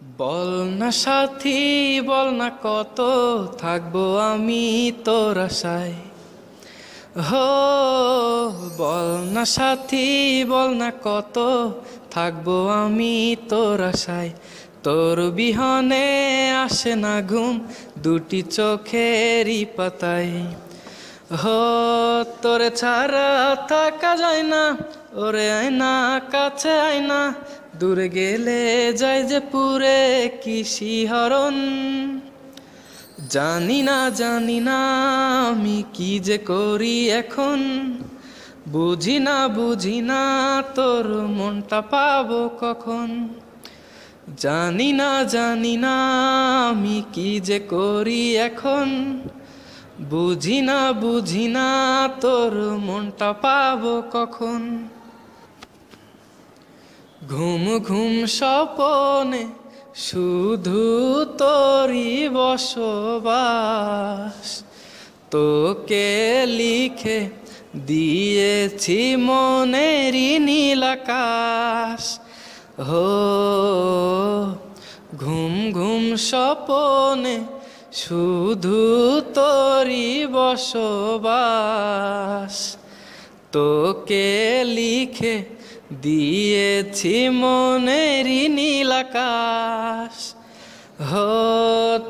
বল না সাথী, বল না কত থাকবো আমি তোর আশায়। হো, বল না সাথী, বল না কত থাকবো আমি তোর আশায়। তোর বিহনে আসে না ঘুম দুটি চোখেরই পাতায়। হো, তোরে ছাড়া থাকা যায় না, ওরে আয়না কাছে আয়না, দূরে গেলে যায় যে পুরে কি শিহরণ। জানি না আমি কি যে করি এখন, বুঝি না তোর মনটা পাবো কখন। জানি না আমি কি যে করি এখন, বুঝি না তোর মনটা পাবো কখন। ঘুম ঘুম স্বপনে শুধু তোরই বসবাস, তোকে লিখে দিয়েছি মনেরই নীল আকাশ। হো, ঘুম ঘুম স্বপনে শুধু তোরই বসবাস, তোকে লিখে দিয়েছি মনেরই নীল আকাশ। হো,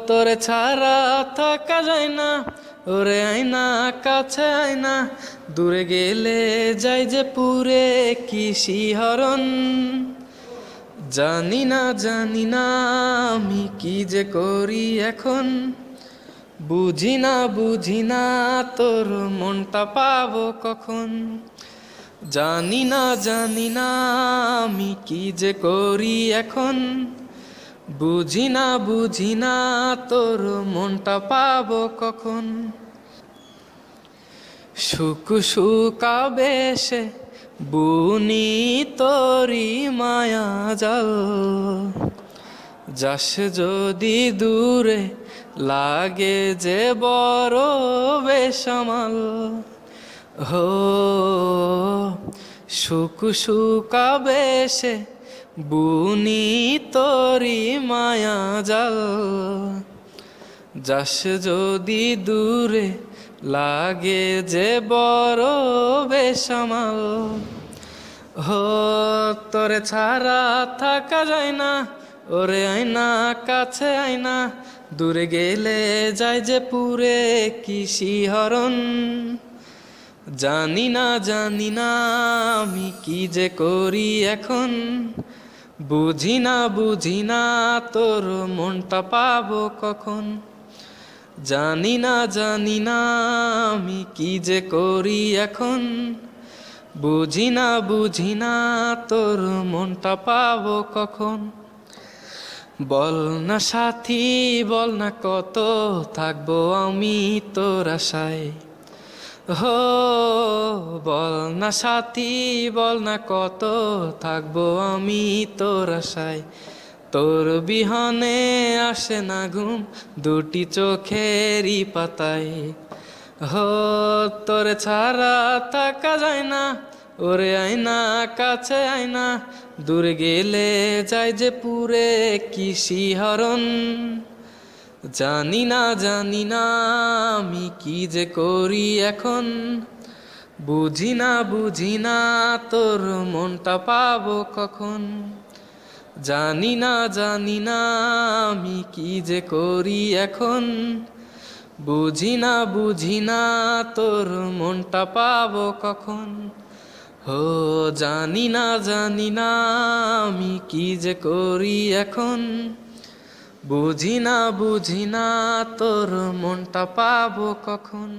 তোরে ছাড়া থাকা যায় না, ওরে আয়না কাছে আয়না, দূরে গেলে যাই যে পুরে কি শিহরণ। জানি না আমি কি যে করি এখন, বুঝি না তোর মনটা পাবো কখন। জানি না আমি কি যে করি এখন, বুঝি না তোর মনটা পাবো কখন। শুকাবে সে বুনি তোরি মায়া জাল, যাস যদি দূরে লাগে যে বড় বেসামাল। হো, শুকাবে সে বুনি তোরি মায়া জাল, যাস যদি দূরে লাগে যে বড় বেসামাল। হো, তোরে ছাড়া থাকা যায় না, ওরে আয়না কাছে আয়না, দূরে গেলে যায় যে পুরে কি শিহরণ। জানি না আমি কি যে করি এখন, বুঝি না তোর মনটা পাবো কখন। জানি না আমি কি যে করি এখন, বুঝি না তোর মনটা পাবো কখন। বল না সাথী, বল না কত থাকবো আমি তোর আশায়। হো, বল না সাথী, বল না কত থাকবো আমি তোর আশায়। তোর বিহনে আসে না ঘুম দুটি চোখেরই পাতায়। হো, তোরে ছাড়া থাকা যায় না, ওরে আয়না কাছে আয়না, দূরে গেলে যায় যে পুরে কি শিহরণ। জানি না আমি কি যে করি এখন, বুঝি না তোর মনটা পাবো কখন। জানি না আমি কি যে করি এখন, বুঝি না তোর মনটা পাবো কখন। হো, জানি না আমি কি যে করি এখন, বুঝি না তোর মনটা পাবো কখন।